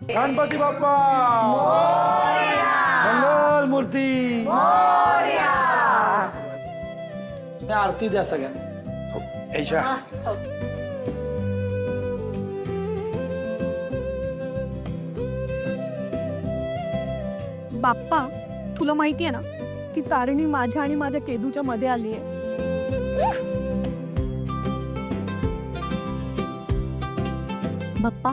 गणपती बाप्पा मंगल मूर्ती आरती द्या सगळ्यांना। ऐशा बाप्पा, तुला माहितीये ना ती तारिणी माझ्या आणि माझ्या केदूच्या मध्ये आली आहे। बाप्पा,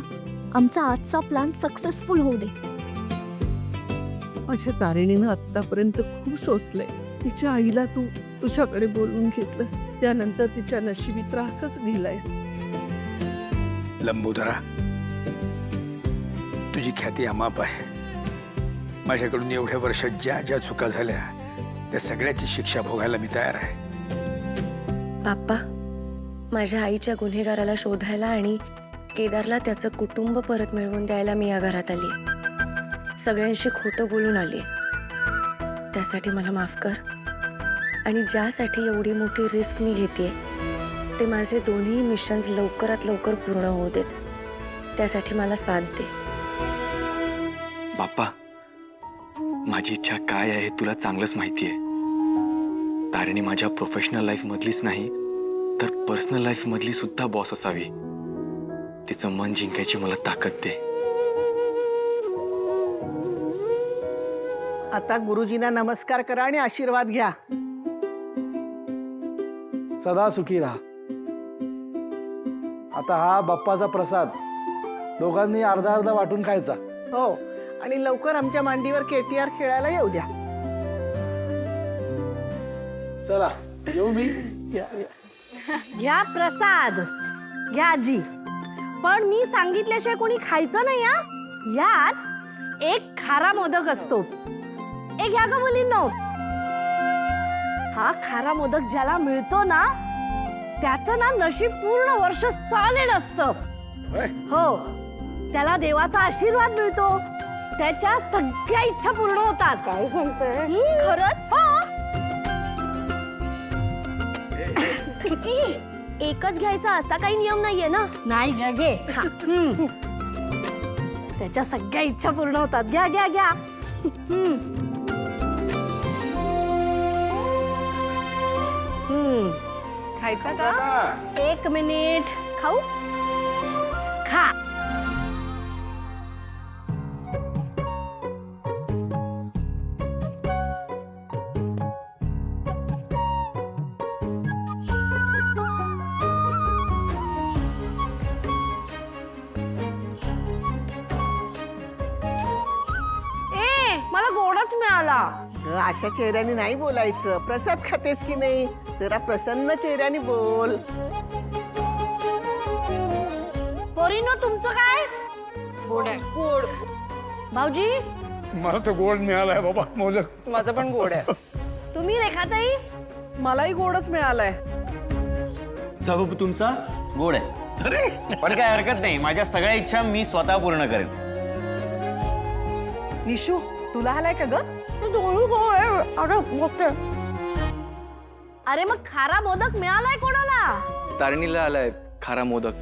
आमचा आजचा प्लॅन सक्सेसफुल होऊ दे। माझ्या तारिणीनं आतापर्यंत खूप सोसलंय। तिच्या आईला तू तुझ्याकडे बोलवून घेतलंस, त्यानंतर तिच्या नशिबी त्रासच दिलायस। लंबोदरा, तुझी ख्याती अमाप आहे। माझ्याकडून एवढ्या वर्षात ज्या ज्या चुका झाल्या त्या सगळ्याची शिक्षा भोगायला मी तयार आहे। बाप्पा, माझ्या आईच्या गुन्हेगाराला शोधायला आणि केदारला त्याचं कुटुंब परत मिळवून द्यायला मी या घरात आली। सगळ्यांशी खोटं बोलून आली, त्यासाठी मला माफ कर। आणि ज्यासाठी एवढी मोठी रिस्क मी घेतेय ते माझे दोन्ही मिशन्स लवकरात लवकर पूर्ण होऊ देत, त्यासाठी मला साथ दे। बाप्पा, माझी इच्छा काय आहे तुला चांगलंच माहिती आहे। तारिणी माझ्या प्रोफेशनल लाईफ मधलीच नाही तर पर्सनल लाईफ मधली सुद्धा बॉस असावी। तिचं मन जिंकायची मला ताकद दे। आता गुरुजींना नमस्कार करा आणि आशीर्वाद घ्या। सदा सुखी राहा। आता हा बाप्पाचा प्रसाद दोघांनी अर्धा अर्धा वाटून खायचा। हो, आणि लवकर आमच्या मांडीवर केटीआर खेळायला येऊ द्या। चला येऊ मी। घ्या प्रसाद, घ्या आजी, पण मी सांगितल्याशिवाय कोणी खायचं नाही हा। यात एक खारा मोदक असतो, एक घ्या का मुलींनो। हा खारा मोदक ज्याला मिळतो ना त्याचं ना नशीब पूर्ण वर्ष सॉलिड असतं। हो, त्याला देवाचा आशीर्वाद मिळतो, त्याच्या सगळ्या इच्छा पूर्ण होतात। काय सांगतोय खरंच? हो। एकच घ्यायचा असा काही नियम नाहीये ना? नाही घ्या, घे खा। त्याच्या सगळ्या इच्छा पूर्ण होतात। घ्या घ्या घ्या। खायचा का? एक मिनिट, खाऊ? खा। मला गोडच मिळाला। अशा चेहऱ्याने नाही बोलायचं। प्रसाद खातेस की नाही, जरा प्रसन्न चेहऱ्याने बोल। पोरीनो, तुमचं काय? गोड आहे। गोड। भाऊजी, मला तर गोड मिळालाय बाबा मोदक। माझं पण गोड आहे। तुम्ही रेखाताई? मलाही गोडच मिळालंय। बाबू तुमचा गोड आहे, पण काय हरकत नाही। माझ्या सगळ्या इच्छा मी स्वतः पूर्ण करेन। निशू, तुला आलाय का ग? अरे मग खारा मोदक मिळालाय कोणाला? तारिणीला आलाय खारा मोदक।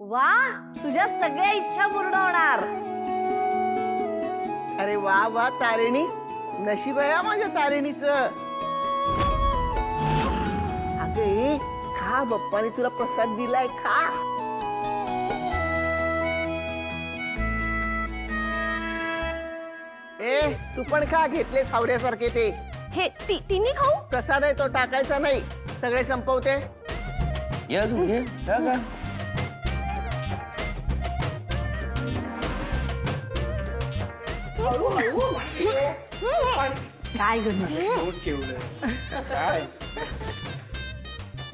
वा, तुझ्या सगळ्या इच्छा पूर्ण होणार। अरे वा वा तारिणी, नशीब आहे हा माझ्या तारिणीचं। अगे खा, बाप्पाने तुला प्रसाद दिलाय, खा। ए तू पण खा, घेतले सावऱ्यासारखे ते। हे तिन्ही खाऊ? प्रसाद आहे तो, टाकायचा नाही, सगळे संपवते। ये अजून घे, का? काय गणेश?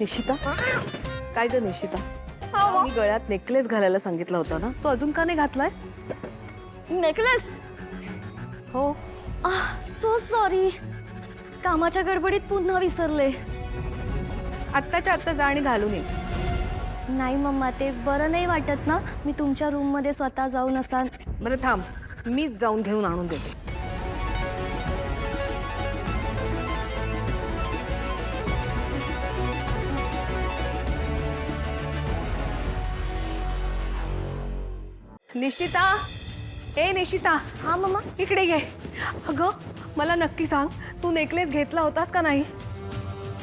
निशिता, काय ग निशिता? मी गळ्यात नेकलेस घालायला सांगितलं होतं ना, तो अजून का नाही घातलायस? नेकलेस? हो। सो सॉरी, कामाच्या गडबडीत पुन्हा विसरले। आत्ताच्या आत्ता जा आणि घालून ये। नाही मम्मा, ते बरं नाही वाटत ना, मी तुमच्या रूम मध्ये स्वतः जाऊन असा। बरं थांब, मीच जाऊन घेऊन आणून देते। निशिता, ए निशिता, हा मम्मा. इकडे ये. अगं मला नक्की सांग, तू नेकलेस घेतला होतास का नाही?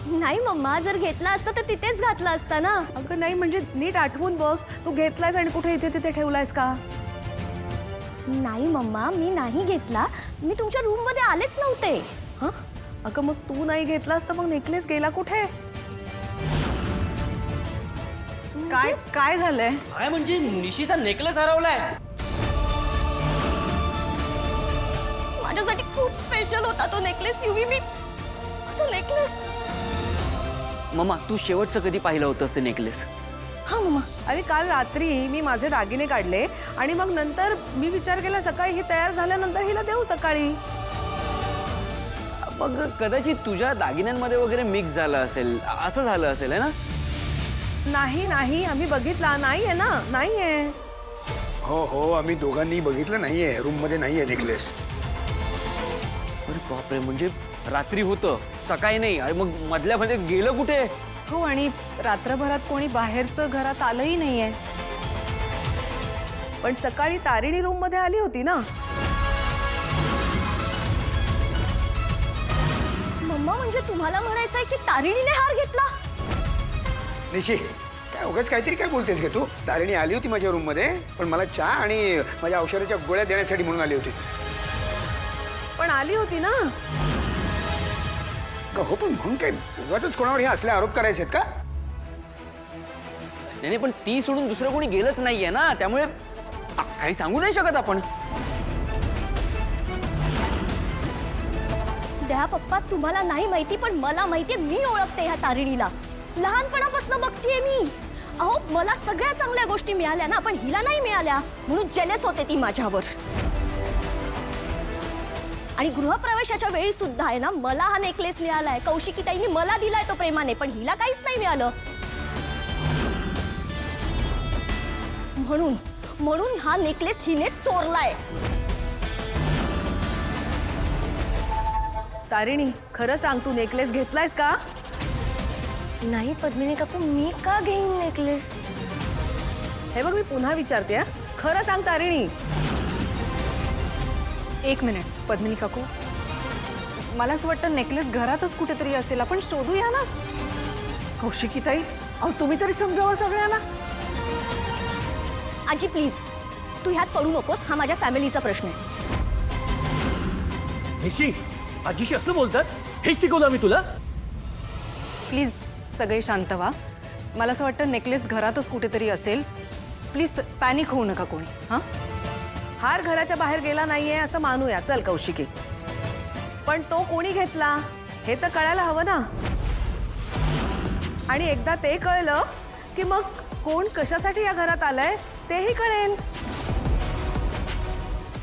नाही मम्मा, जर घेतला असता तर तिथेच घातला असता ना. अगं नाही, म्हणजे नीट आठवून बघ, तू घेतलायस आणि कुठे इथे तिथे ठेवलायस का? नाही मम्मा, मी नाही घेतला. मी तुमच्या रूम मध्ये आलेच नव्हते. हं? अगं मग तू नाही घेतलास तर मग नेकलेस गेला कुठे? काय झालंय? काय म्हणजे निशीचा नेकलेस हरवलाय? माझ्यासाठी खूप स्पेशल होता तो नेकलेस. युवी, मी माझा नेकलेस. मम्मा तू शेवटचं कधी पाहिलं होतंस ते नेकलेस? हा मम्मा. अरे काल रात्री मी माझे दागिने काढले आणि मग नंतर मी विचार केला सकाळी ही तयार झाल्यानंतर हिला देऊ सकाळी. मग कदाचित तुझ्या दागिन्यांमध्ये वगैरे मिक्स झालं असेल, असं झालं असेल है ना? नाही नाही, आम्ही बघितला नाहीये ना, नाहीये. हो आम्ही दोघांनी बघितलं नाहीये, रूम मध्ये नाहीये नेकलेस. अरे बापरे, म्हणजे रात्री होतं, सकाळी नाही. अरे मग मधल्यामध्ये गेलं कुठे? हो, आणि रात्रभरात कोणी बाहेरचं घरात आलंही नाहीये. पण सकाळी तारिणी रूम मध्ये आली होती ना. मम्मा, म्हणजे तुम्हाला म्हणायचंय की तारिणीने हार घेतला? निशी, काय उगाच काहीतरी काय बोलतेस गे तू? तारिणी आली होती माझ्या रूम मध्ये, पण मला चहा आणि माझ्या औषधाच्या गोळ्या देण्यासाठी म्हणून आली होती. पण आली होती ना. हो, पण म्हणून काय उगाचच कोणावर हे असले आरोप करायचे का? नाही पण ती सोडून दुसरं कोणी गेलंच नाहीये ना, त्यामुळे काही सांगू नाही शकत आपण. द्या पप्पा, तुम्हाला नाही माहिती पण मला माहितीये. मी ओळखते ह्या तारिणीला, लहानपणापासून बघतीये मी. अहो, मला सगळ्या चांगल्या गोष्टी मिळाल्या ना, पण हिला नाही मिळाल्या म्हणून जेलस होते ती माझ्यावर. आणि गृहप्रवेशाच्या वेळी सुद्धा आहे ना, मला हा नेकलेस मिळालाय. कौशिकीताईंनी मला दिलाय तो प्रेमाने, पण हिला काहीच नाही मिळालं. म्हणून हा नेकलेस हिने चोरलाय. तारिणी, खरं सांग, तू नेकलेस घेतलायस का? नाही पद्मिनी काकू, मी का घेईन नेकलेस? हे बघ, मी पुन्हा विचारते, खरं सांग तारिणी. एक मिनिट पद्मिनी काकू, मला असं वाटतं नेकलेस घरातच कुठेतरी असेल, आपण शोधूया ना. कौशिकीताई, अहो तुम्ही तरी समजावं सगळ्यांना. आजी प्लीज, तू ह्यात पडू नकोस. हा माझ्या फॅमिलीचा प्रश्न आहे. निशी, आजीशी असं बोलतात? हेच शिकवलं मी तुला? प्लीज सगळे शांत व्हा. मला असं वाटतं नेकलेस घरातच कुठेतरी असेल. प्लीज पॅनिक होऊ नका कोणी. हां, हार घराच्या बाहेर गेला नाहीये असं मानूया, चल कौशिकी. पण तो कोणी घेतला हे तर कळायला हवं ना. आणि एकदा ते कळलं की मग कोण कशासाठी या घरात आलंय तेही कळेल.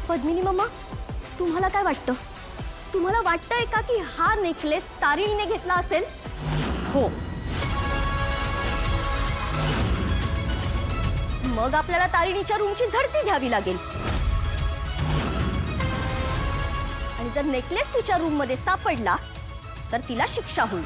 पद्मिनी मम्मा, तुम्हाला काय वाटतं? तुम्हाला वाटतंय का की हा नेकलेस तारिणीने घेतला असेल? हो. मग आपल्याला तारिणीच्या रूमची झडती घ्यावी लागेल. आणि जर नेकलेस तिच्या रूम मध्ये सापडला तर तिला शिक्षा होईल.